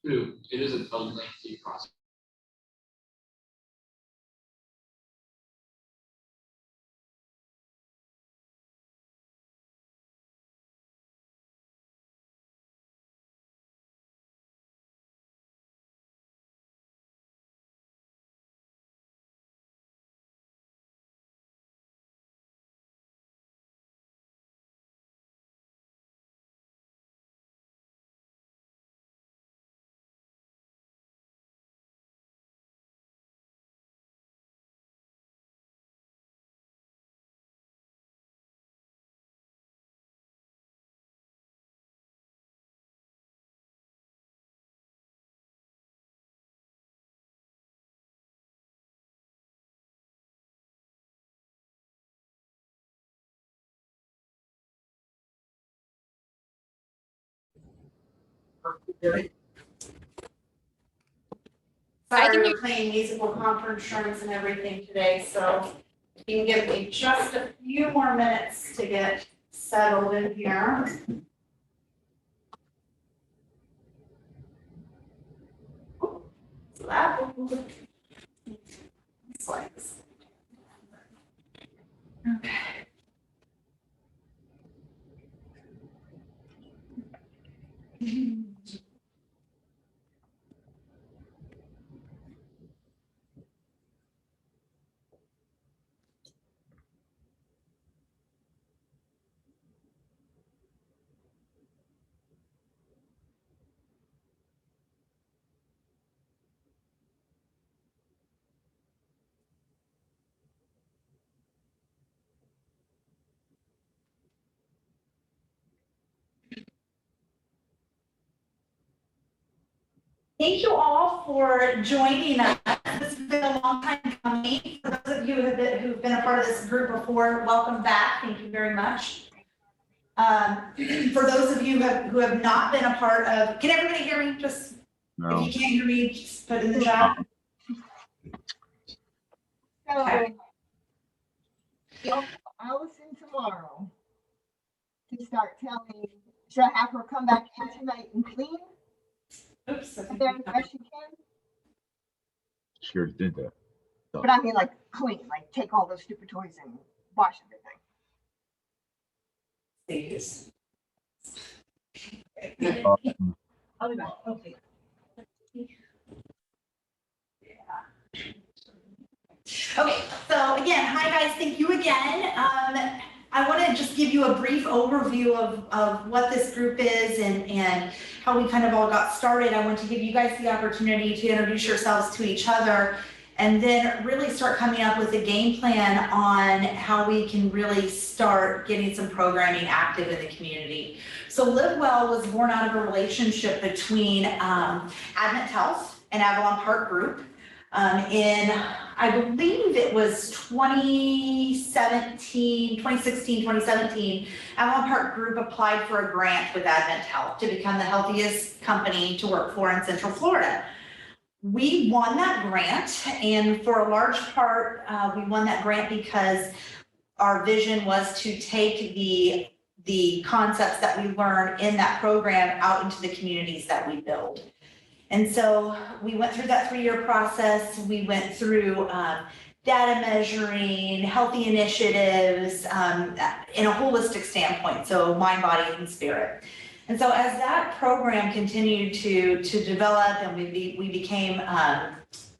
Two, it is a lengthy process. Sorry, we're playing musical conference and everything today, so you can give me just a few more minutes to get settled in here. So that will slides. Okay. Thank you all for joining us. This has been a long time coming. For those of you who've been a part of this group before, welcome back. Thank you very much. For those of you who have not been a part of, can everybody hear me? Just, No. if you can't hear me, just put it in the chat. Okay. Allison tomorrow to start telling, should I have her come back in tonight and clean? Oops. I And think then we got- best she can? She already did that. But I mean like clean, like take all those stupid toys and wash everything. These. I'll be back. Okay. Okay, so again, hi guys, thank you again. I want to just give you a brief overview of what this group is and how we kind of all got started. I want to give you guys the opportunity to introduce yourselves to each other and then really start coming up with a game plan on how we can really start getting some programming active in the community. So Live Well was born out of a relationship between Advent Health and Avalon Park Group. In, I believe it was 2017, Avalon Park Group applied for a grant with Advent Health to become the healthiest company to work for in Central Florida. We won that grant, and for a large part, we won that grant because our vision was to take the concepts that we learn in that program out into the communities that we build. And so we went through that 3-year process. We went through data measuring, healthy initiatives in a holistic standpoint, so mind, body, and spirit. And so as that program continued to develop and we became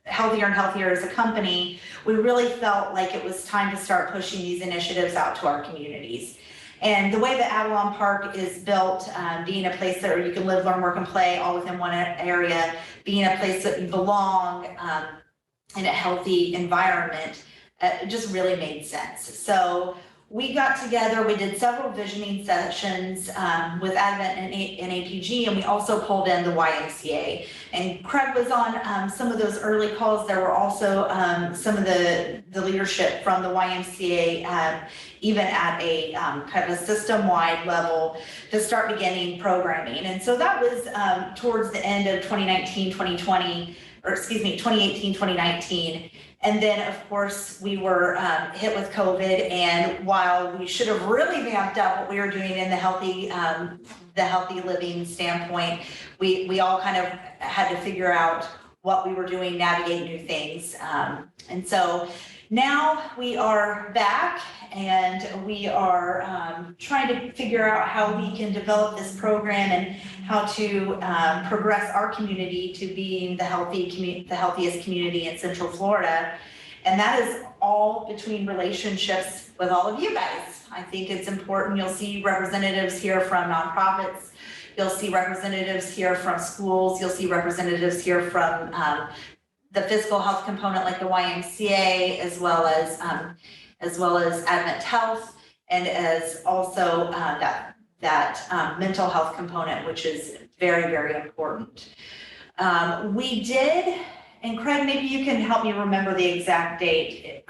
healthier and healthier as a company, we really felt like it was time to start pushing these initiatives out to our communities. And the way that Avalon Park is built, being a place that you can live, learn, work, and play all within one area, being a place that you belong in a healthy environment, it just really made sense. So we got together, we did several visioning sessions with Advent and APG, and we also pulled in the YMCA. And Craig was on some of those early calls. There were also some of the leadership from the YMCA, even at a kind of a system-wide level to start beginning programming. And so that was towards the end of 2019, 2020. 2018, 2019. And then, of course, we were hit with COVID, and while we should have really vamped up what we were doing in the healthy living standpoint, we all kind of had to figure out what we were doing, navigate new things. And so now we are back, and we are trying to figure out how we can develop this program and how to progress our community to being the healthiest community in Central Florida. And that is all between relationships with all of you guys. I think it's important. You'll see representatives here from nonprofits. You'll see representatives here from schools. You'll see representatives here from the physical health component like the YMCA, as well as Advent Health, and as also that mental health component, which is very, very important. We did, and Craig, maybe you can help me remember the exact date.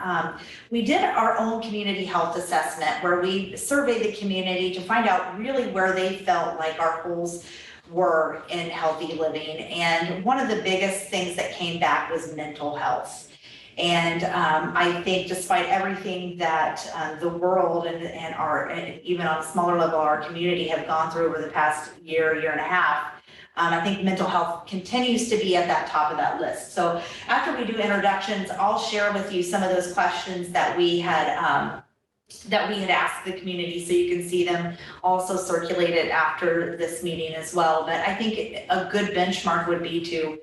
We did our own community health assessment where we surveyed the community to find out really where they felt like our holes were in healthy living. And one of the biggest things that came back was mental health. And I think despite everything that the world and even on a smaller level, our community have gone through over the past year and a half, I think mental health continues to be at that top of that list. So after we do introductions, I'll share with you some of those questions that we had asked the community, so you can see them also circulated after this meeting as well. But I think a good benchmark would be to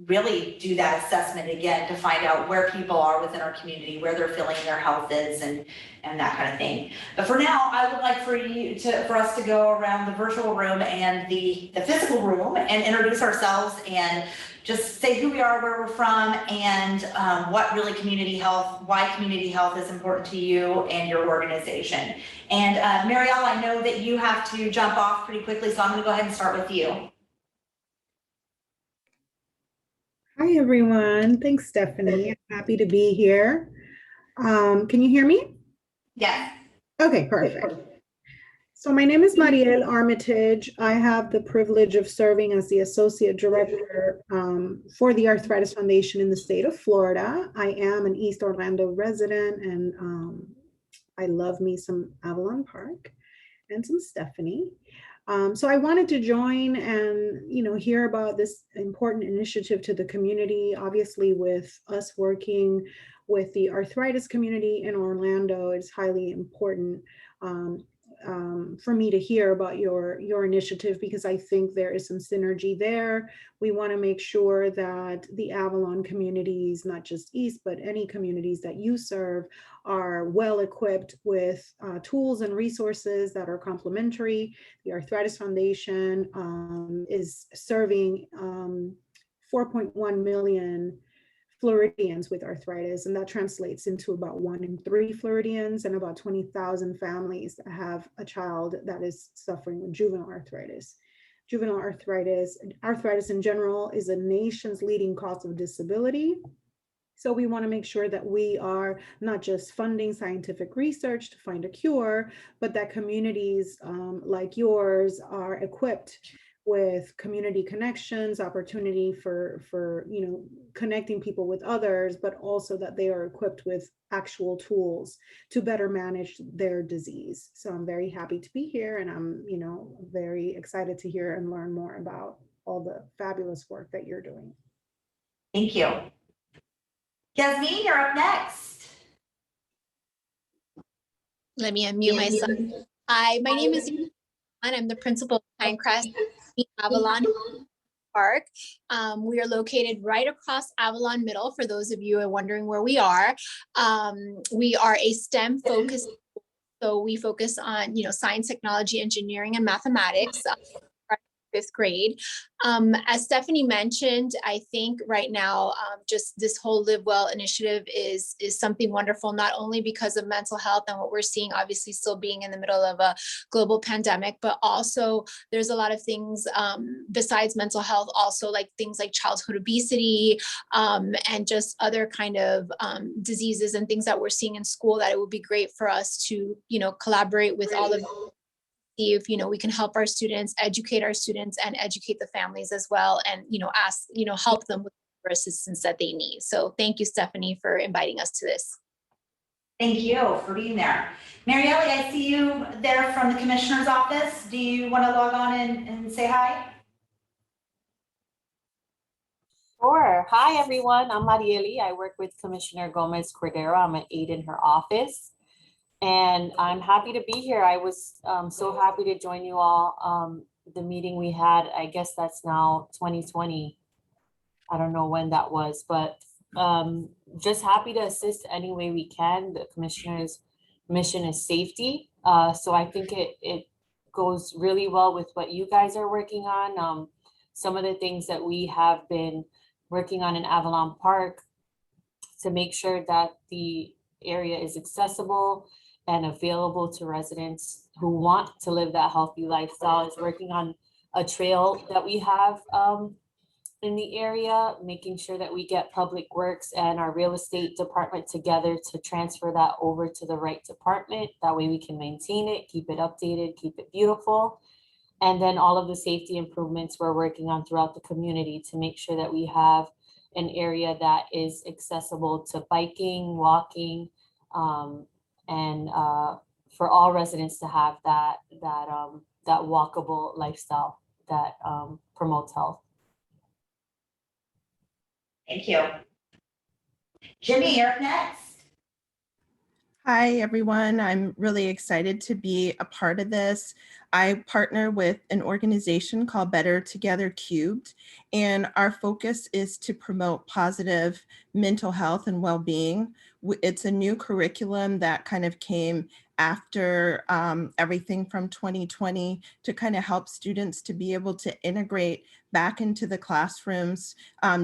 really do that assessment again to find out where people are within our community, where they're feeling their health is, and that kind of thing. But for now, I would like for us to go around the virtual room and the physical room and introduce ourselves and just say who we are, where we're from, and what really why community health is important to you and your organization. And Marielle, I know that you have to jump off pretty quickly, so I'm going to go ahead and start with you. Hi, everyone. Thanks, Stephanie. I'm happy to be here. Can you hear me? Yes. Okay, perfect. So my name is Marielle Armitage. I have the privilege of serving as the Associate Director for the Arthritis Foundation in the state of Florida. I am an East Orlando resident, and I love me some Avalon Park and some Stephanie. So I wanted to join and, hear about this important initiative to the community. Obviously, with us working with the arthritis community in Orlando, it's highly important for me to hear about your initiative, because I think there is some synergy there. We want to make sure that the Avalon communities, not just East, but any communities that you serve, are well equipped with tools and resources that are complementary. The Arthritis Foundation is serving 4.1 million Floridians with arthritis, and that translates into about 1 in 3 Floridians and about 20,000 families that have a child that is suffering with juvenile arthritis. Juvenile arthritis in general, is a nation's leading cause of disability. So we want to make sure that we are not just funding scientific research to find a cure, but that communities like yours are equipped with community connections, opportunity for connecting people with others, but also that they are equipped with actual tools to better manage their disease. So I'm very happy to be here, and I'm very excited to hear and learn more about all the fabulous work that you're doing. Thank you. Yasmin, you're up next. Let me unmute myself. Hi, my name is Yasmin. I'm the principal of Pinecrest Avalon Park. We are located right across Avalon Middle, for those of you who are wondering where we are. We are a STEM focused, so we focus on science, technology, engineering, and mathematics. 5th grade. As Stephanie mentioned, I think right now, just this whole Live Well initiative is something wonderful, not only because of mental health and what we're seeing, obviously still being in the middle of a global pandemic, but also there's a lot of things besides mental health, also like things like childhood obesity and just other kind of diseases and things that we're seeing in school, that it would be great for us to, collaborate with all of see if we can help our students, educate our students, and educate the families as well, and help them with assistance that they need. So thank you, Stephanie, for inviting us to this. Thank you for being there. Marielle, I see you there from the Commissioner's office. Do you want to log on and say hi? Sure. Hi, everyone. I'm Marieli. I work with Commissioner Gomez Cordero. I'm an aide in her office. And I'm happy to be here. I was so happy to join you all. The meeting we had, I guess that's now 2020. I don't know when that was, but just happy to assist any way we can. The Commissioner's mission is safety. So I think it goes really well with what you guys are working on. Some of the things that we have been working on in Avalon Park to make sure that the area is accessible and available to residents who want to live that healthy lifestyle, is working on a trail that we have in the area, making sure that we get Public Works and our real estate department together to transfer that over to the right department. That way we can maintain it, keep it updated, keep it beautiful. And then all of the safety improvements we're working on throughout the community to make sure that we have an area that is accessible to biking, walking, and for all residents to have that walkable lifestyle that promotes health. Thank you. Jimmy, you're up next. Hi, everyone. I'm really excited to be a part of this. I partner with an organization called Better Together Cubed, and our focus is to promote positive mental health and well-being. It's a new curriculum that kind of came after everything from 2020 to kind of help students to be able to integrate back into the classrooms,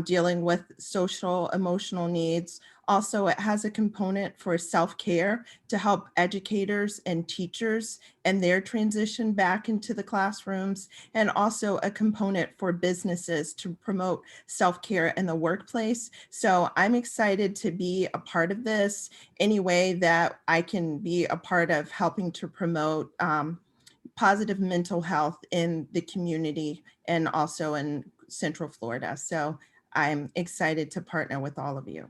dealing with social, emotional needs. Also, it has a component for self-care to help educators and teachers and their transition back into the classrooms, and also a component for businesses to promote self-care in the workplace. So I'm excited to be a part of this any way that I can be a part of helping to promote positive mental health in the community and also in Central Florida. So I'm excited to partner with all of you.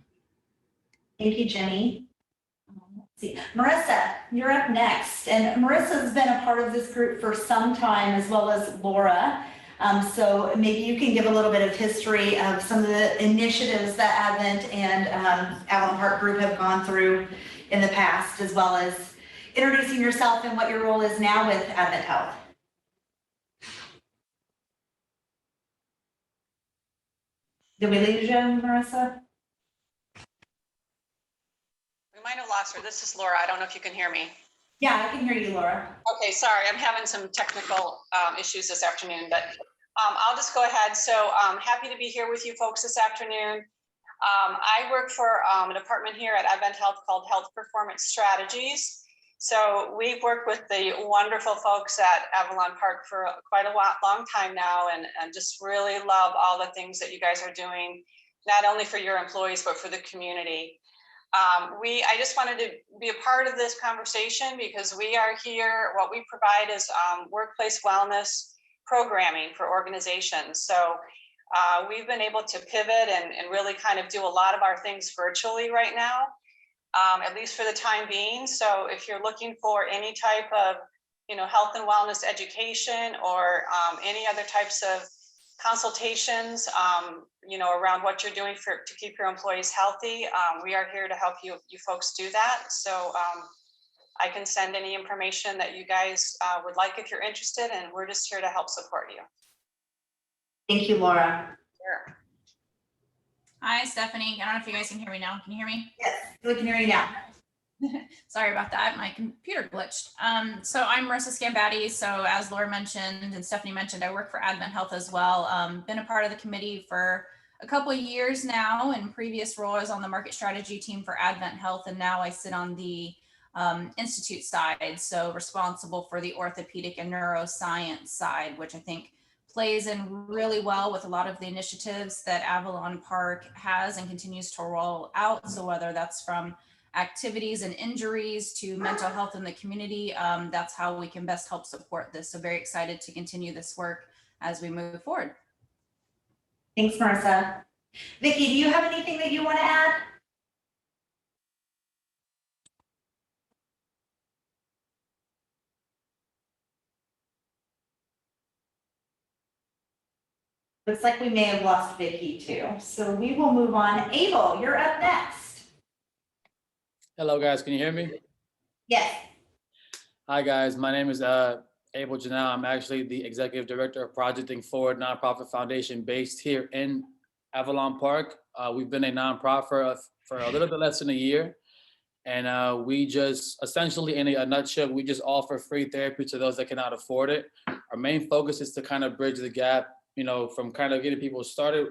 Thank you, Jenny. Let's see. Marissa, you're up next. And Marissa's been a part of this group for some time, as well as Laura. So maybe you can give a little bit of history of some of the initiatives that Advent and Avalon Park Group have gone through in the past, as well as introducing yourself and what your role is now with Advent Health. Did we lose you, Marissa? We might have lost her. This is Laura. I don't know if you can hear me. Yeah, I can hear you, Laura. Okay, sorry. I'm having some technical issues this afternoon, but I'll just go ahead. So I'm happy to be here with you folks this afternoon. I work for a department here at Advent Health called Health Performance Strategies. So we've worked with the wonderful folks at Avalon Park for quite a long time now, and just really love all the things that you guys are doing, not only for your employees, but for the community. I just wanted to be a part of this conversation because we are here, what we provide is workplace wellness programming for organizations. So we've been able to pivot and really kind of do a lot of our things virtually right now, at least for the time being. So if you're looking for any type of, health and wellness education or any other types of consultations, around what you're doing to keep your employees healthy, we are here to help you folks do that. So I can send any information that you guys would like if you're interested, and we're just here to help support you. Thank you, Laura. Sure. Hi, Stephanie. I don't know if you guys can hear me now. Can you hear me? Yes, we can hear you now. Sorry about that. My computer glitched. So I'm Marissa Scambatti. So as Laura mentioned and Stephanie mentioned, I work for Advent Health as well. Been a part of the committee for a couple of years now. In previous role, I was on the market strategy team for Advent Health, and now I sit on the institute side. So responsible for the orthopedic and neuroscience side, which I think plays in really well with a lot of the initiatives that Avalon Park has and continues to roll out. So whether that's from activities and injuries to mental health in the community, that's how we can best help support this. So very excited to continue this work as we move forward. Thanks, Marissa. Vicki, do you have anything that you want to add? Looks like we may have lost Vicki too. So we will move on. Abel, you're up next. Hello, guys. Can you hear me? Yes. Hi, guys. My name is Abel Janelle. I'm actually the executive director of Projecting Forward nonprofit foundation based here in Avalon Park. We've been a nonprofit for a little bit less than a year. And we just essentially, in a nutshell, we just offer free therapy to those that cannot afford it. Our main focus is to kind of bridge the gap, you know, from kind of getting people started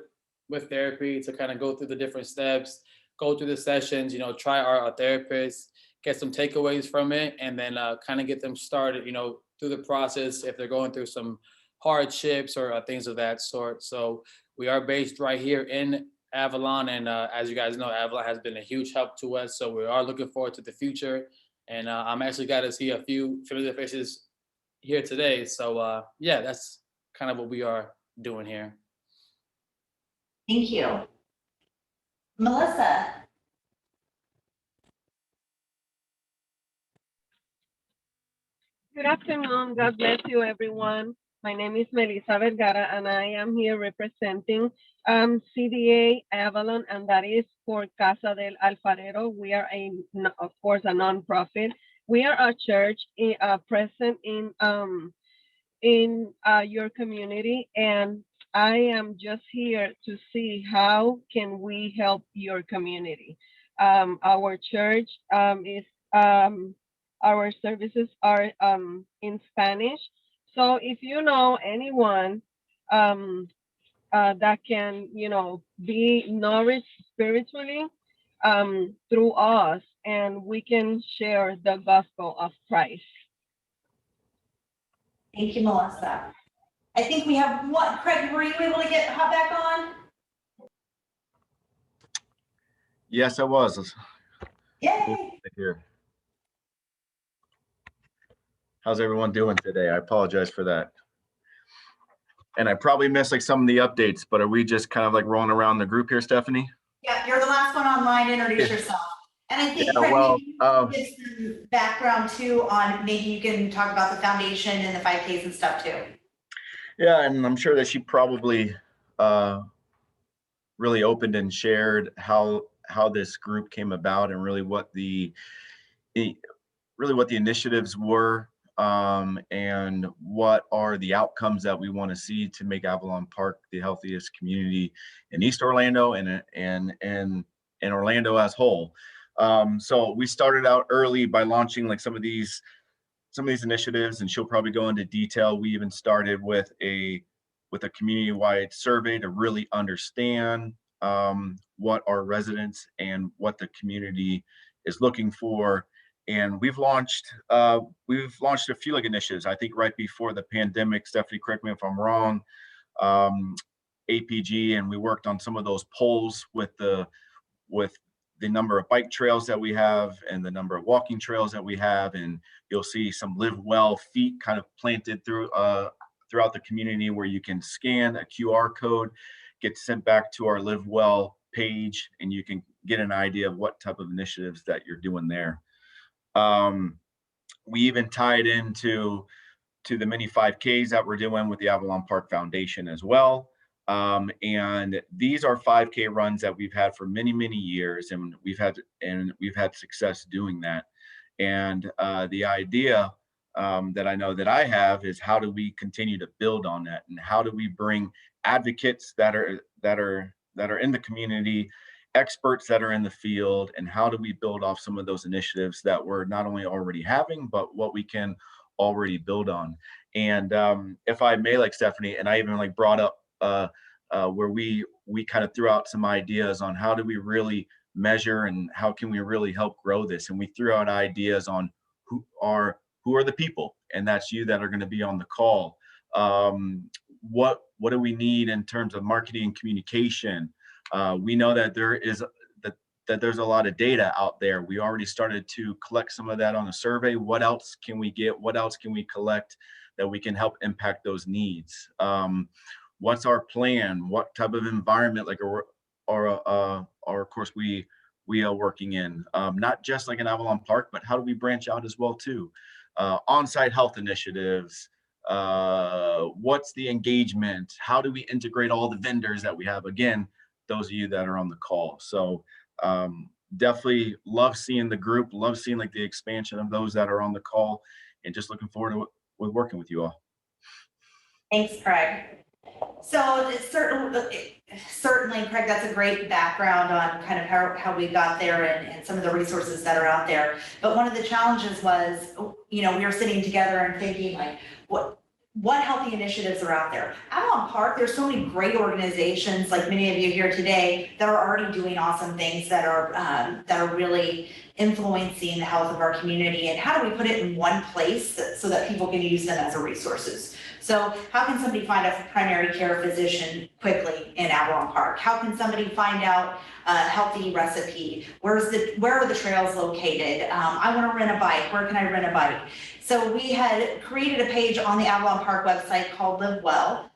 with therapy to kind of go through the different steps, go through the sessions, you know, try our therapists, get some takeaways from it, and then kind of get them started, you know, through the process if they're going through some hardships or things of that sort. So we are based right here in Avalon, and as you guys know, Avalon has been a huge help to us. So we are looking forward to the future, and I'm actually glad to see a few familiar faces here today. So yeah, that's kind of what we are doing here. Thank you. Melissa. Good afternoon. God bless you, everyone. My name is Melissa Vergara, and I am here representing CDA Avalon, and that is for Casa del Alfarero. We are, of course, a nonprofit. We are a church present in your community, and I am just here to see how can we help your community. Our church our services are in Spanish. So if you know anyone that can, you know, be nourished spiritually through us, and we can share the gospel of Christ. Thank you, Melissa. I think we have one. Craig, were you able to hop back on? Yes, I was. Yay. Here. How's everyone doing today? I apologize for that. And I probably missed like some of the updates, but are we just kind of like rolling around the group here, Stephanie? Yeah, you're the last one online. Introduce yourself. And I think Yeah, Craig, well, maybe you can give some background too on, maybe you can talk about the foundation and the 5Ks and stuff too. Yeah, and I'm sure that she probably really opened and shared how this group came about and really what the initiatives were, and what are the outcomes that we want to see to make Avalon Park the healthiest community in East Orlando and Orlando as whole. So we started out early by launching like some of these initiatives, and she'll probably go into detail. We even started with a community-wide survey to really understand what our residents and what the community is looking for. And we've launched a few like initiatives. I think right before the pandemic, Stephanie, correct me if I'm wrong, APG, and we worked on some of those polls with the number of bike trails that we have and the number of walking trails that we have. And you'll see some Live Well feet kind of planted throughout the community, where you can scan a QR code, get sent back to our Live Well page, and you can get an idea of what type of initiatives that you're doing there. We even tied into the mini 5Ks that we're doing with the Avalon Park Foundation as well. And these are 5K runs that we've had for many, many years, and we've had success doing that. And the idea that I know that I have is, how do we continue to build on that, and how do we bring advocates that are in the community, experts that are in the field, and how do we build off some of those initiatives that we're not only already having, but what we can already build on. And if I may, like Stephanie, and I even like brought up where we kind of threw out some ideas on how do we really measure and how can we really help grow this. And we threw out ideas on who are the people, and that's you that are going to be on the call. What do we need in terms of marketing and communication? We know that there's a lot of data out there. We already started to collect some of that on a survey. What else can we get? What else can we collect that we can help impact those needs? What's our plan? What type of environment, like of course we are working in, not just like in Avalon Park, but how do we branch out as well too? On-site health initiatives, what's the engagement? How do we integrate all the vendors that we have? Again, those of you that are on the call. So definitely love seeing the group, love seeing like the expansion of those that are on the call, and just looking forward to working with you all. Thanks, Craig. So it's certainly, Craig, that's a great background on kind of how we got there and some of the resources that are out there. But one of the challenges was, we were sitting together and thinking like, what healthy initiatives are out there? Avalon Park, there's so many great organizations, like many of you here today, that are already doing awesome things that are really influencing the health of our community. And how do we put it in one place so that people can use them as a resources? So how can somebody find a primary care physician quickly in Avalon Park? How can somebody find out a healthy recipe? Where are the trails located? I want to rent a bike. Where can I rent a bike? So we had created a page on the Avalon Park website called Live Well,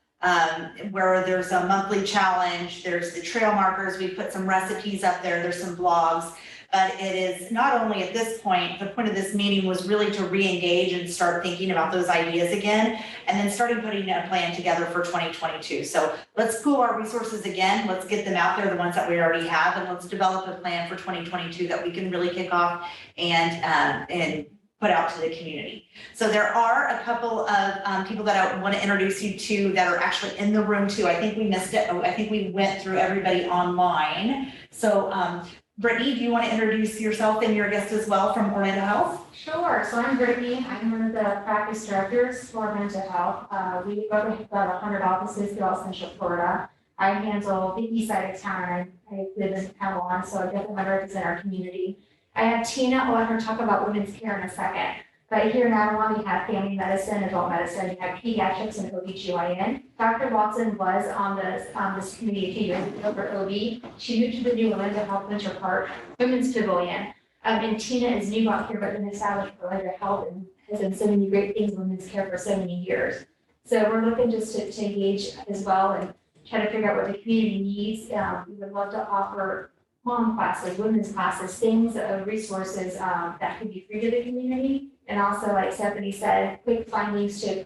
where there's a monthly challenge. There's the trail markers. We put some recipes up there. There's some blogs. But it is not only at this point, the point of this meeting was really to re-engage and start thinking about those ideas again, and then starting putting a plan together for 2022. So let's pool our resources again. Let's get them out there, the ones that we already have, and let's develop a plan for 2022 that we can really kick off and put out to the community. So there are a couple of people that I want to introduce you to that are actually in the room too. I think we missed it. I think we went through everybody online. So Brittany, do you want to introduce yourself and your guest as well from Orlando Health? Sure. So I'm Brittany. I'm one of the practice directors for mental health. We've got 100 offices throughout Central Florida. I handle the east side of town. I live in Avalon, so I definitely want to represent our community. I have Tina. I'll let her talk about women's care in a second. But here in Avalon, we have family medicine, adult medicine, we have pediatrics and OBGYN. Dr. Watson was on this committee a few years ago for OB. She moved to the new Orlando Health Winter Park Women's Pavilion. And Tina is new out here, but been established for Orlando Health and has done so many great things in women's care for so many years. So we're looking just to engage as well and try to figure out what the community needs. We would love to offer mom classes, women's classes, things, resources that could be free to the community. And also, like Stephanie said, quick findings to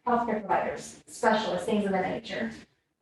healthcare providers, specialists, things of that nature.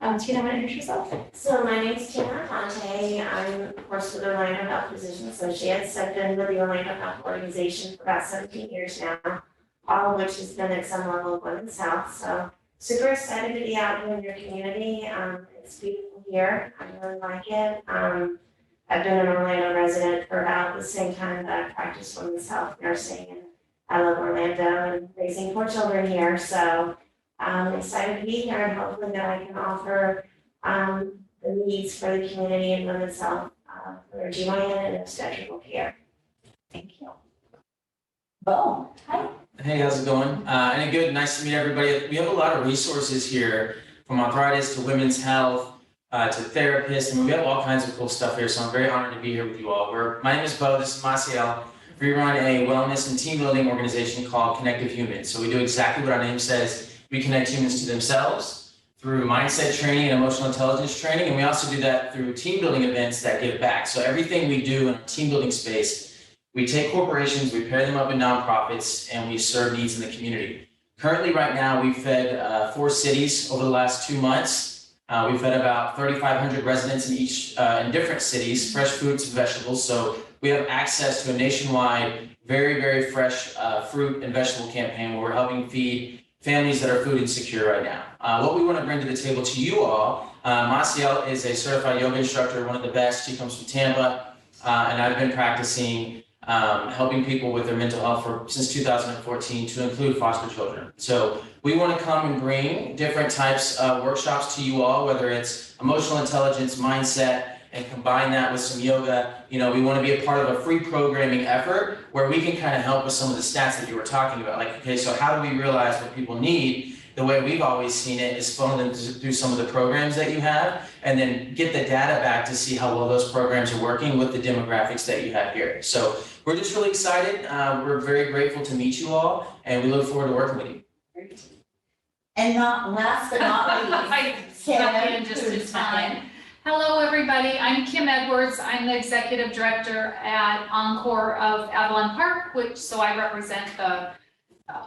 Tina, want to introduce yourself? So my name is Tina Conte. I'm, of course, with Orlando Health Physician Associates. I've been with the Orlando Health Organization for about 17 years now, all of which has been at some level of women's health. So super excited to be out here in your community. It's beautiful here. I really like it. I've been an Orlando resident for about the same time that I practiced women's health nursing, and I love Orlando and raising 4 children here. So I'm excited to be here, and hopefully that I can offer the needs for the community and women's health for their GYN and obstetrical care. Thank you. Bo, hi. Hey, how's it going? And good, nice to meet everybody. We have a lot of resources here, from arthritis to women's health to therapists. I mean, we have all kinds of cool stuff here, so I'm very honored to be here with you all. My name is Bo, this is Maciel. We run a wellness and team building organization called Connective Humans. So we do exactly what our name says. We connect humans to themselves through mindset training and emotional intelligence training. And we also do that through team building events that give back. So everything we do in our team building space, we take corporations, we pair them up in nonprofits, and we serve needs in the community. Currently, right now, we've fed 4 cities over the last 2 months. We've fed about 3,500 residents in different cities, fresh fruits and vegetables. So we have access to a nationwide, very, very fresh fruit and vegetable campaign where we're helping feed families that are food insecure right now. What we want to bring to the table to you all, Maciel is a certified yoga instructor, one of the best. She comes from Tampa, and I've been practicing helping people with their mental health since 2014 to include foster children. So we want to come and bring different types of workshops to you all, whether it's emotional intelligence, mindset, and combine that with some yoga. We want to be a part of a free programming effort where we can kind of help with some of the stats that you were talking about. Like, okay, so how do we realize what people need? The way we've always seen it is funnel them through some of the programs that you have, and then get the data back to see how well those programs are working with the demographics that you have here. So we're just really excited. We're very grateful to meet you all, and we look forward to working with you. And not last but not least, I snuck in just in time. Hello, everybody. I'm Kim Edwards. I'm the executive director at Encore of Avalon Park, so I represent the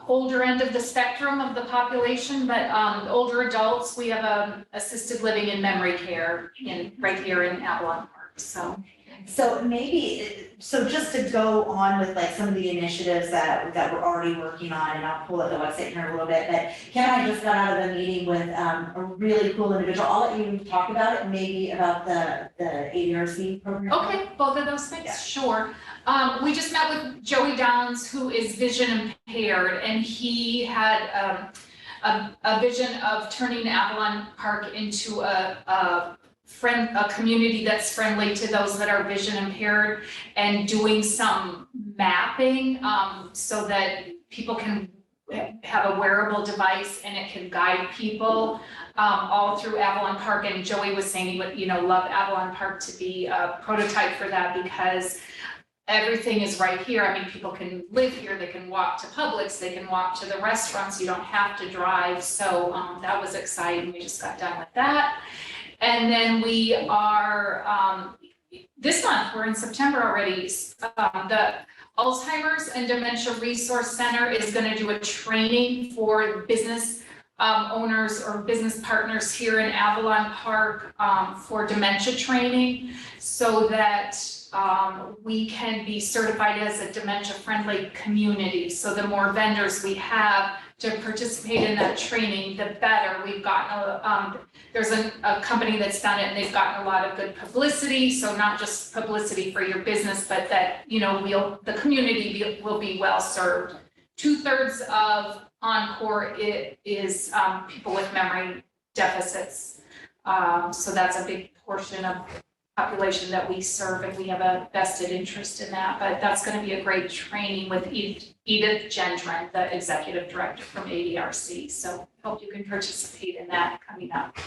older end of the spectrum of the population, but older adults, we have assisted living and memory care right here in Avalon Park, so. So maybe, so just to go on with like some of the initiatives that we're already working on, and I'll pull up the website here in a little bit, but Kim and I just got out of a meeting with a really cool individual. I'll let you talk about it, maybe about the ADRC program. Okay, both of those things, Yeah. sure. We just met with Joey Downs, who is vision impaired, and he had a vision of turning Avalon Park into a community that's friendly to those that are vision impaired, and doing some mapping so that people can have a wearable device and it can guide people all through Avalon Park. And Joey was saying he would, love Avalon Park to be a prototype for that, because everything is right here. I mean, people can live here, they can walk to Publix, they can walk to the restaurants, you don't have to drive. So that was exciting. We just got done with that. And then we are, this month, we're in September already, the Alzheimer's and Dementia Resource Center is going to do a training for business owners or business partners here in Avalon Park for dementia training, so that we can be certified as a dementia-friendly community. So the more vendors we have to participate in that training, the better. We've gotten there's a company that's done it, and they've gotten a lot of good publicity. So not just publicity for your business, but that, the community will be well served. 2/3 of Encore is people with memory deficits. So that's a big portion of population that we serve, and we have a vested interest in that. But that's going to be a great training with Edith Gendron, the executive director from ADRC. So hope you can participate in that coming up.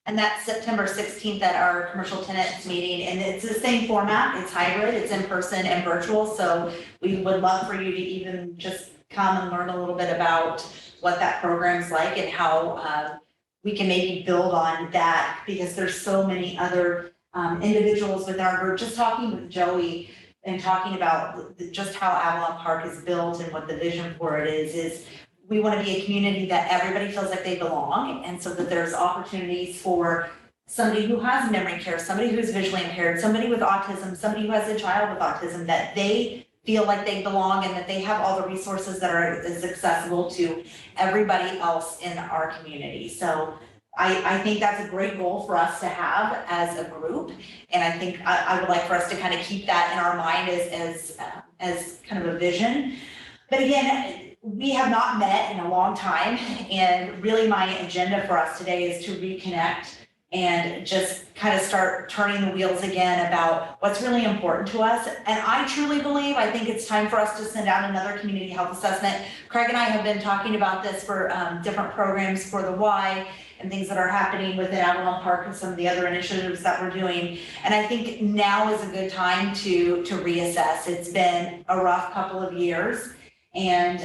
And that's September 16th at our commercial tenants meeting, and it's the same format. It's hybrid, it's in person and virtual. So we would love for you to even just come and learn a little bit about what that program's like and how we can maybe build on that, because there's so many other individuals within our group. Just talking with Joey and talking about just how Avalon Park is built and what the vision for it is we want to be a community that everybody feels like they belong, and so that there's opportunities for somebody who has memory care, somebody who's visually impaired, somebody with autism, somebody who has a child with autism, that they feel like they belong and that they have all the resources that are as accessible to everybody else in our community. So I think that's a great goal for us to have as a group. And I think I would like for us to kind of keep that in our mind as kind of a vision. But again, we have not met in a long time. And really my agenda for us today is to reconnect and just kind of start turning the wheels again about what's really important to us. And I truly believe, I think it's time for us to send out another community health assessment. Craig and I have been talking about this for different programs for the Y and things that are happening within Avalon Park and some of the other initiatives that we're doing. And I think now is a good time to reassess. It's been a rough couple of years. And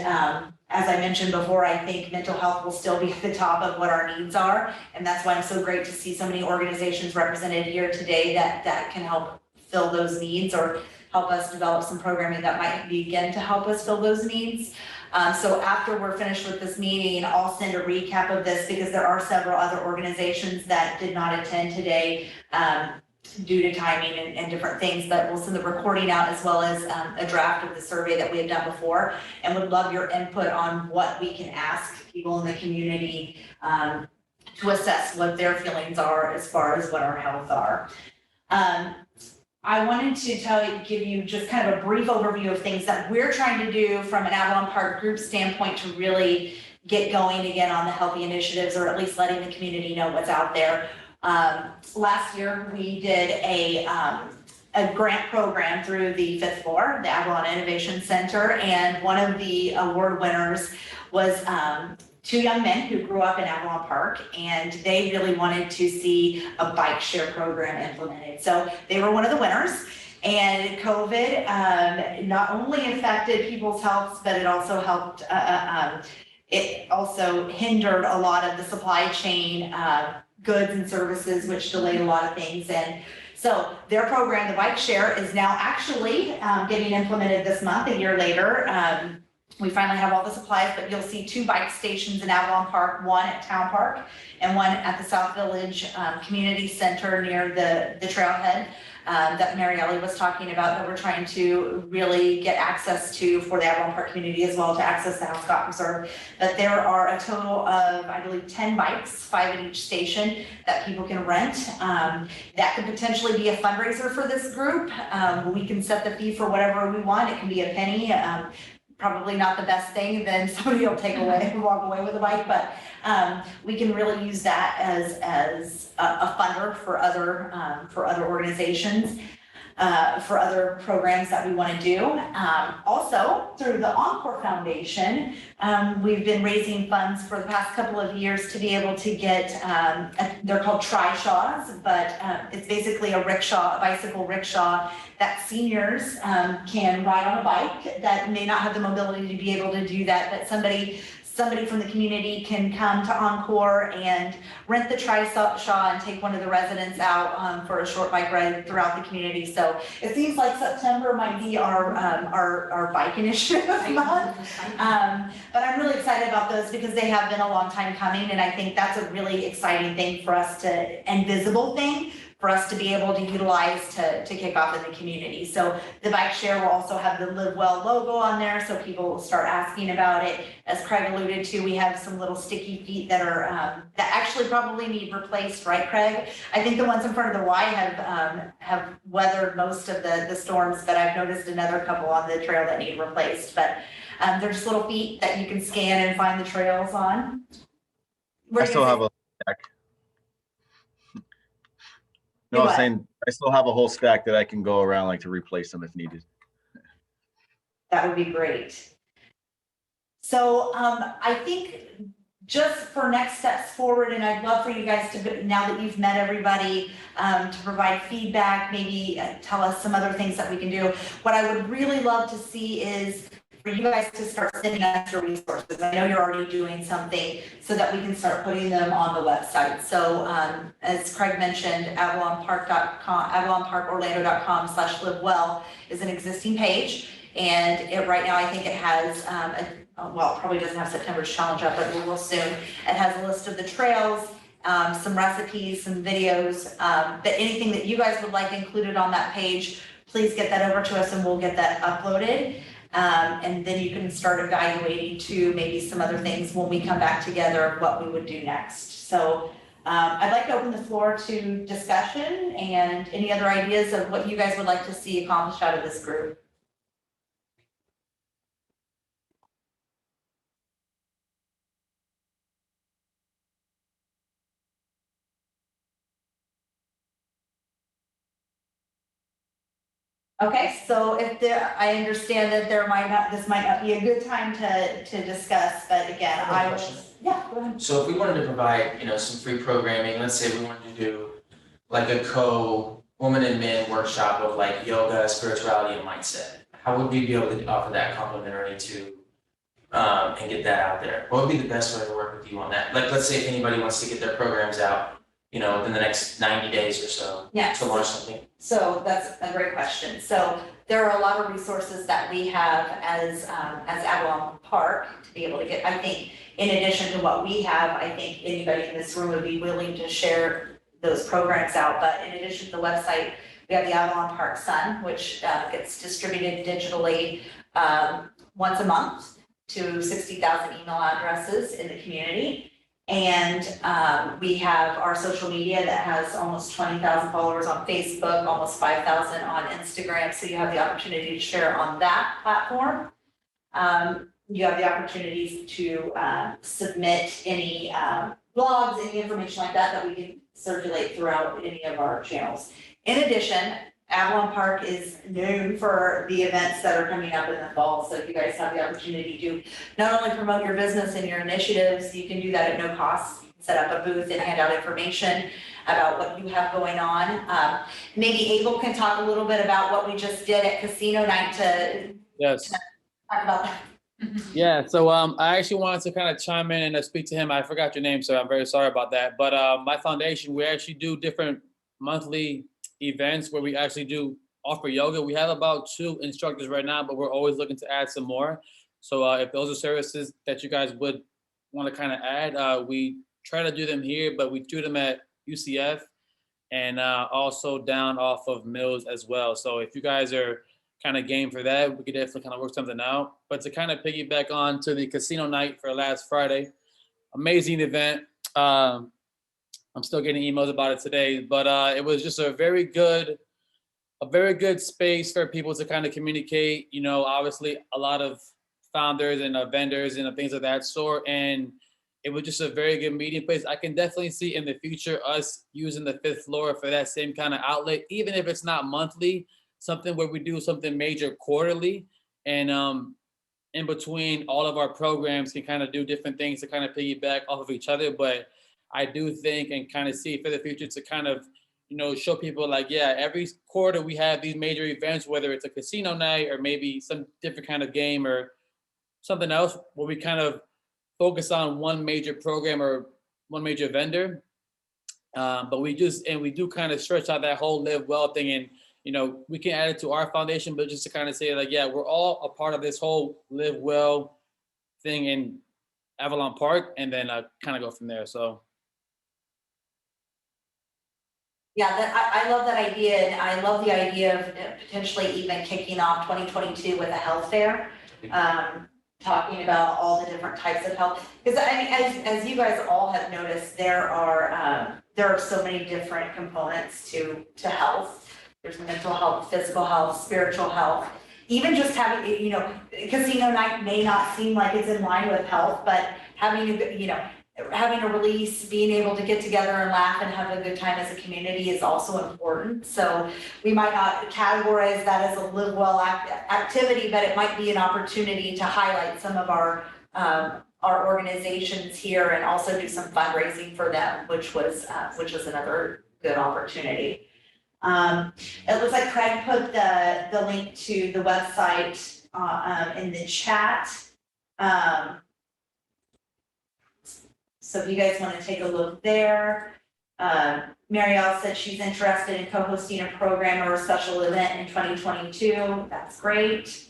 as I mentioned before, I think mental health will still be at the top of what our needs are. And that's why I'm so great to see so many organizations represented here today that can help fill those needs or help us develop some programming that might begin to help us fill those needs. So after we're finished with this meeting, I'll send a recap of this, because there are several other organizations that did not attend today due to timing and different things, but we'll send the recording out as well as a draft of the survey that we have done before, and would love your input on what we can ask people in the community to assess what their feelings are as far as what our health are. I wanted to give you just kind of a brief overview of things that we're trying to do from an Avalon Park group standpoint to really get going again on the healthy initiatives, or at least letting the community know what's out there. Last year, we did a grant program through the 5th floor, the Avalon Innovation Center, and one of the award winners was 2 young men who grew up in Avalon Park, and they really wanted to see a bike share program implemented. So they were one of the winners. And COVID not only affected people's health, but it also helped, it also hindered a lot of the supply chain goods and services, which delayed a lot of things. And so their program, the Bike Share, is now actually getting implemented this month, a year later. We finally have all the supplies, but you'll see 2 bike stations in Avalon Park, one at Town Park and one at the South Village Community Center near the trailhead that Mary Ellie was talking about, that we're trying to really get access to for the Avalon Park community as well, to access the House Scott Reserve. But there are a total of, I believe, 10 bikes, 5 at each station, that people can rent. That could potentially be a fundraiser for this group. We can set the fee for whatever we want. It can be a penny. Probably not the best thing, then somebody will take away and walk away with a bike, but we can really use that as a funder for other organizations, for other programs that we want to do. Also, through the Encore Foundation, we've been raising funds for the past couple of years to be able to get, they're called trishaws, but it's basically a bicycle rickshaw that seniors can ride on a bike that may not have the mobility to be able to do that, but somebody from the community can come to Encore and rent the trishaw and take one of the residents out for a short bike ride throughout the community. So it seems like September might be our bike initiative month. But I'm really excited about those because they have been a long time coming, and I think that's a really exciting thing for us and visible thing for us to be able to utilize to kick off in the community. So the Bike Share will also have the Live Well logo on there, so people will start asking about it. As Craig alluded to, we have some little sticky feet that are that actually probably need replaced, right, Craig? I think the ones in front of the Y have weathered most of the storms, but I've noticed another couple on the trail that need replaced. But they're just little feet that you can scan and find the trails on. I still have a stack. No, I was saying I still have a whole stack that I can go around like to replace them if needed. That would be great. So I think just for next steps forward, and I'd love for you guys to, now that you've met everybody, to provide feedback, maybe tell us some other things that we can do. What I would really love to see is for you guys to start sending us your resources. I know you're already doing something so that we can start putting them on the website. So as Craig mentioned, avalonparkorlando.com/livewell is an existing page. And it right now, I think it has, well, it probably doesn't have September's challenge up, but we will soon. It has a list of the trails, some recipes, some videos, but anything that you guys would like included on that page, please get that over to us and we'll get that uploaded. And then you can start evaluating to maybe some other things when we come back together, what we would do next. So I'd like to open the floor to discussion and any other ideas of what you guys would like to see accomplished out of this group. Okay, so if there, I understand that this might not be a good time to discuss, but again, I was, yeah, go ahead. So if we wanted to provide, some free programming, let's say we wanted to do like a woman and man workshop of like yoga, spirituality, and mindset, how would we be able to offer that complimentary to, and get that out there? What would be the best way to work with you on that? Like, let's say if anybody wants to get their programs out, within the next 90 days or so, to launch something. So that's a great question. So there are a lot of resources that we have as Avalon Park to be able to get. I think in addition to what we have, I think anybody in this room would be willing to share those programs out. But in addition to the website, we have the Avalon Park Sun, which gets distributed digitally once a month to 60,000 email addresses in the community. And we have our social media that has almost 20,000 followers on Facebook, almost 5,000 on Instagram. So you have the opportunity to share on that platform. You have the opportunities to submit any blogs, any information like that we can circulate throughout any of our channels. In addition, Avalon Park is known for the events that are coming up in the fall. So if you guys have the opportunity to not only promote your business and your initiatives, you can do that at no cost. You can set up a booth and hand out information about what you have going on. Maybe Abel can talk a little bit about what we just did at Casino Night to Yes. talk about that. Yeah, so I actually wanted to kind of chime in and speak to him. I forgot your name, so I'm very sorry about that. But my foundation, we actually do different monthly events where we actually do offer yoga. We have about 2 instructors right now, but we're always looking to add some more. So if those are services that you guys would want to kind of add, we try to do them here, but we do them at UCF and also down off of Mills as well. So if you guys are kind of game for that, we could definitely kind of work something out. But to kind of piggyback on to the casino night for last Friday, amazing event. I'm still getting emails about it today, but it was just a very good space for people to kind of communicate. You know, obviously a lot of founders and vendors and things of that sort, and it was just a very good meeting place. I can definitely see in the future us using the 5th floor for that same kind of outlet, even if it's not monthly, something where we do something major quarterly, and in between all of our programs can kind of do different things to kind of piggyback off of each other. But I do think and kind of see for the future to kind of, you know, show people like, yeah, every quarter we have these major events, whether it's a casino night or maybe some different kind of game or something else, where we kind of focus on one major program or one major vendor. But we do kind of stretch out that whole live well thing, and you know, we can add it to our foundation, but just to kind of say like, yeah, we're all a part of this whole live well thing in Avalon Park, and then kind of go from there. So. Yeah, I love that idea, and I love the idea of potentially even kicking off 2022 with a health fair. Talking about all the different types of health, because I mean, as you guys all have noticed, there are so many different components to health. There's mental health, physical health, spiritual health. Even just having, you know, casino night may not seem like it's in line with health, but having a release, being able to get together and laugh and have a good time as a community is also important. So we might not categorize that as a live well activity, but it might be an opportunity to highlight some of our organizations here and also do some fundraising for them, which was another good opportunity. It looks like Craig put the link to the website in the chat. So if you guys want to take a look there. Marielle said she's interested in co-hosting a program or a special event in 2022. That's great.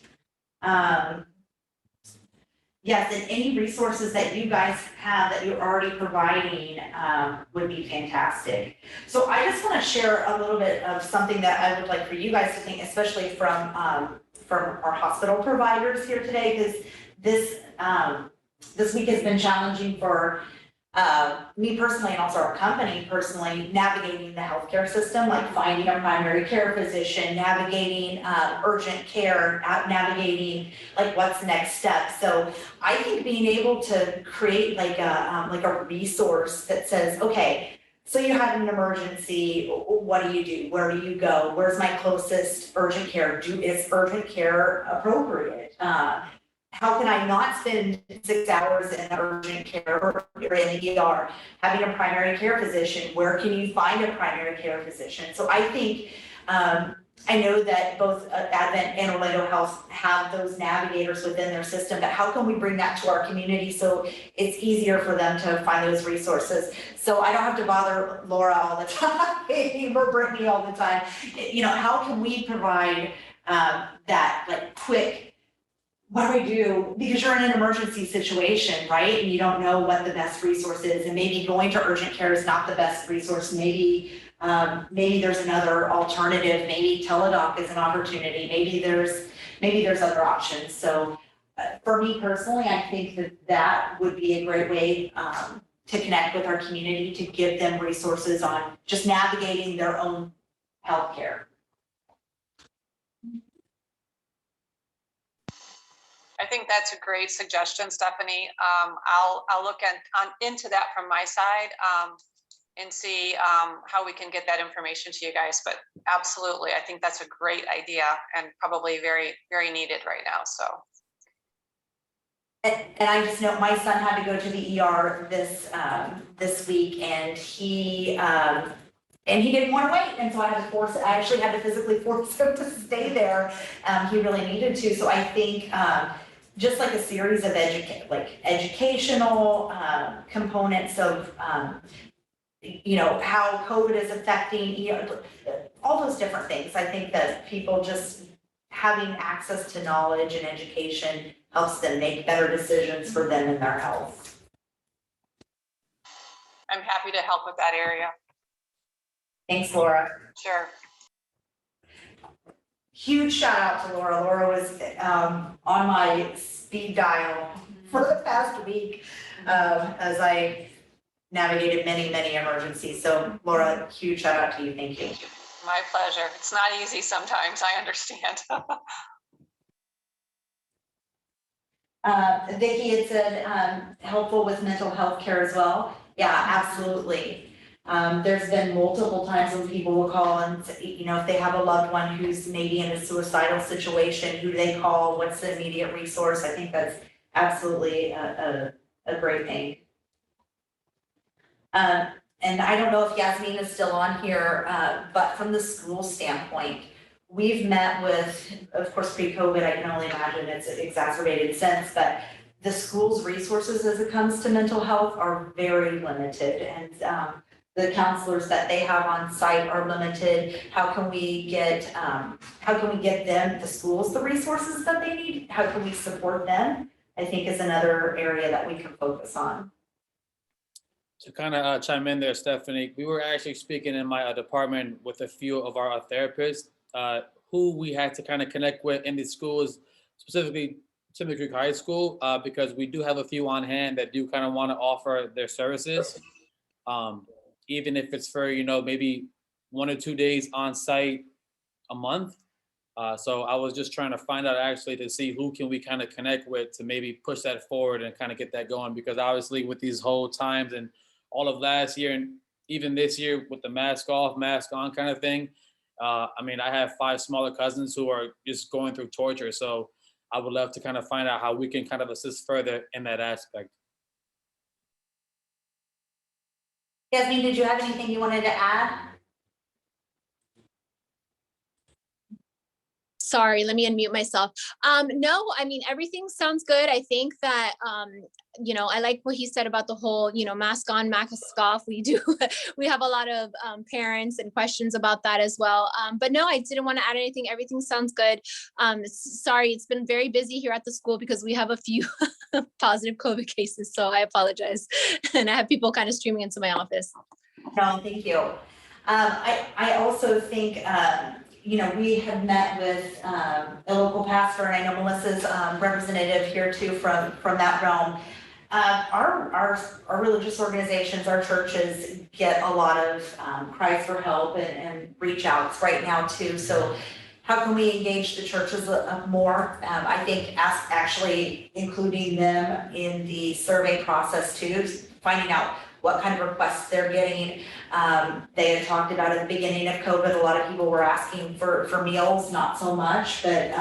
Yes, and any resources that you guys have that you're already providing would be fantastic. So I just want to share a little bit of something that I would like for you guys to think, especially from our hospital providers here today, because this week has been challenging for me personally and also our company personally, navigating the healthcare system, like finding a primary care physician, navigating urgent care, navigating like what's next step. So I think being able to create like a resource that says, okay, so you had an emergency, what do you do? Where do you go? Where's my closest urgent care? Is urgent care appropriate? How can I not spend 6 hours in urgent care or in the ER? Having a primary care physician, where can you find a primary care physician? So I think, I know that both Advent and Orlando Health have those navigators within their system, but how can we bring that to our community so it's easier for them to find those resources? So I don't have to bother Laura all the time or Brittany all the time. You know, how can we provide that like quick, what do we do? Because you're in an emergency situation, right? And you don't know what the best resource is, and maybe going to urgent care is not the best resource. Maybe there's another alternative. Maybe Teladoc is an opportunity. Maybe there's other options. So for me personally, I think that would be a great way to connect with our community, to give them resources on just navigating their own healthcare. I think that's a great suggestion, Stephanie. I'll look into that from my side and see how we can get that information to you guys. But absolutely, I think that's a great idea and probably very, very needed right now. So. And I just know my son had to go to the ER this week, and he didn't want to wait, and so I actually had to physically force him to stay there. He really needed to. So I think just like a series of educational components of, how COVID is affecting, all those different things. I think that people just having access to knowledge and education helps them make better decisions for them and their health. I'm happy to help with that area. Thanks, Laura. Sure. Huge shout out to Laura. Laura was on my speed dial for the past week as I navigated many, many emergencies. So Laura, huge shout out to you. Thank you. My pleasure. It's not easy sometimes, I understand. Vicki had said helpful with mental health care as well. Yeah, absolutely. There's been multiple times when people will call and, if they have a loved one who's maybe in a suicidal situation, who do they call? What's the immediate resource? I think that's absolutely a great thing. And I don't know if Yasmin is still on here, but from the school standpoint, we've met with, of course, pre-COVID, I can only imagine it's exacerbated since, but the school's resources as it comes to mental health are very limited. And the counselors that they have on site are limited. How can we get them, the schools, the resources that they need? How can we support them? I think is another area that we can focus on. To kind of chime in there, Stephanie, we were actually speaking in my department with a few of our therapists who we had to kind of connect with in the schools, specifically Timothy Creek High School, because we do have a few on hand that do kind of want to offer their services, even if it's for, maybe 1 or 2 days on site a month. So I was just trying to find out actually to see who can we kind of connect with to maybe push that forward and kind of get that going, because obviously with these whole times and all of last year and even this year with the mask off, mask on kind of thing, I have 5 smaller cousins who are just going through torture. So I would love to kind of find out how we can kind of assist further in that aspect. Yasmin, did you have anything you wanted to add? Sorry, let me unmute myself. No, everything sounds good. I think that, I like what he said about the whole, mask on, mask off. We have a lot of parents and questions about that as well. But no, I didn't want to add anything. Everything sounds good. Sorry, it's been very busy here at the school because we have a few positive COVID cases. So I apologize. And I have people kind of streaming into my office. No, thank you. I also think, we have met with a local pastor, and I know Melissa's representative here too from that realm. Our religious organizations, our churches get a lot of cries for help and reach outs right now too. So how can we engage the churches more? I think actually including them in the survey process too, finding out what kind of requests they're getting. They had talked about at the beginning of COVID, a lot of people were asking for meals, not so much, but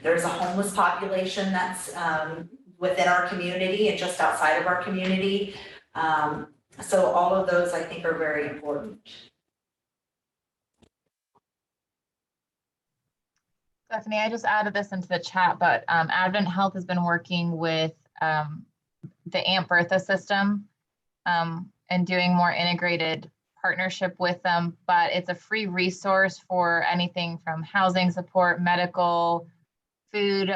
there's a homeless population that's within our community and just outside of our community. So all of those I think are very important. Stephanie, I just added this into the chat, but Advent Health has been working with the Aunt Bertha system and doing more integrated partnership with them, but it's a free resource for anything from housing support, medical, food.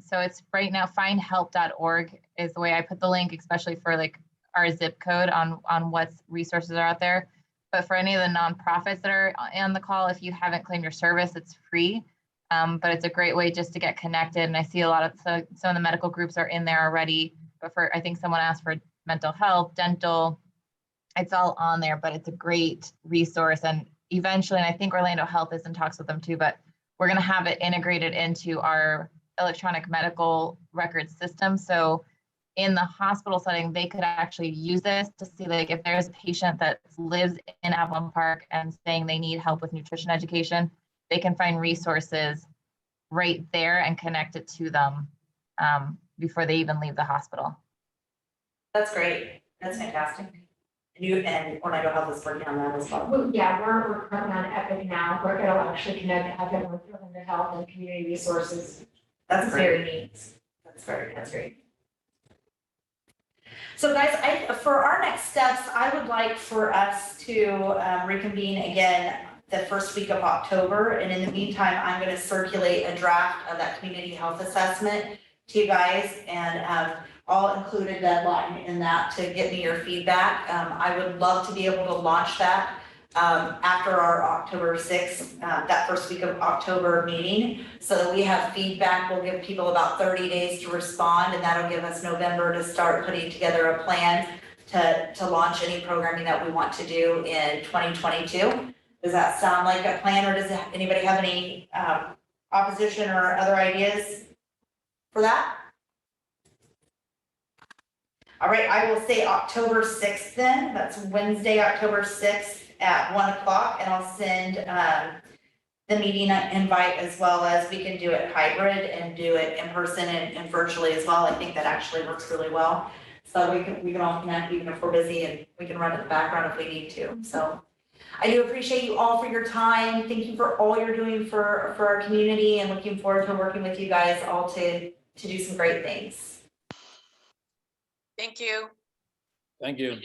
So it's right now, findhelp.org is the way I put the link, especially for like our zip code on what resources are out there. But for any of the nonprofits that are on the call, if you haven't claimed your service, it's free. But it's a great way just to get connected. And I see a lot of, some of the medical groups are in there already, but I think someone asked for mental health, dental, it's all on there, but it's a great resource. And eventually, and I think Orlando Health is in talks with them too, but we're going to have it integrated into our electronic medical record system. So in the hospital setting, they could actually use this to see like if there's a patient that lives in Avalon Park and saying they need help with nutrition education, they can find resources right there and connect it to them before they even leave the hospital. That's great. That's fantastic. And Orlando Health is working on that as well. Well, yeah, we're working on Epic now. We're going to actually connect Epic with Orlando Health and community resources. That's great. Very neat. That's great. So guys, for our next steps, I would like for us to reconvene again the first week of October. And in the meantime, I'm going to circulate a draft of that community health assessment to you guys, and I'll include a deadline in that to get me your feedback. I would love to be able to launch that after our October 6th, that first week of October meeting, so that we have feedback. We'll give people about 30 days to respond, and that'll give us November to start putting together a plan to launch any programming that we want to do in 2022. Does that sound like a plan, or does anybody have any opposition or other ideas for that? All right, I will say October 6th then. That's Wednesday, October 6th at 1 o'clock, and I'll send the meeting invite, as well as we can do it hybrid and do it in person and virtually as well. I think that actually works really well. So we can all connect even if we're busy, and we can run it in the background if we need to. So I do appreciate you all for your time. Thank you for all you're doing for our community, and looking forward to working with you guys all to do some great things. Thank you. Thank you.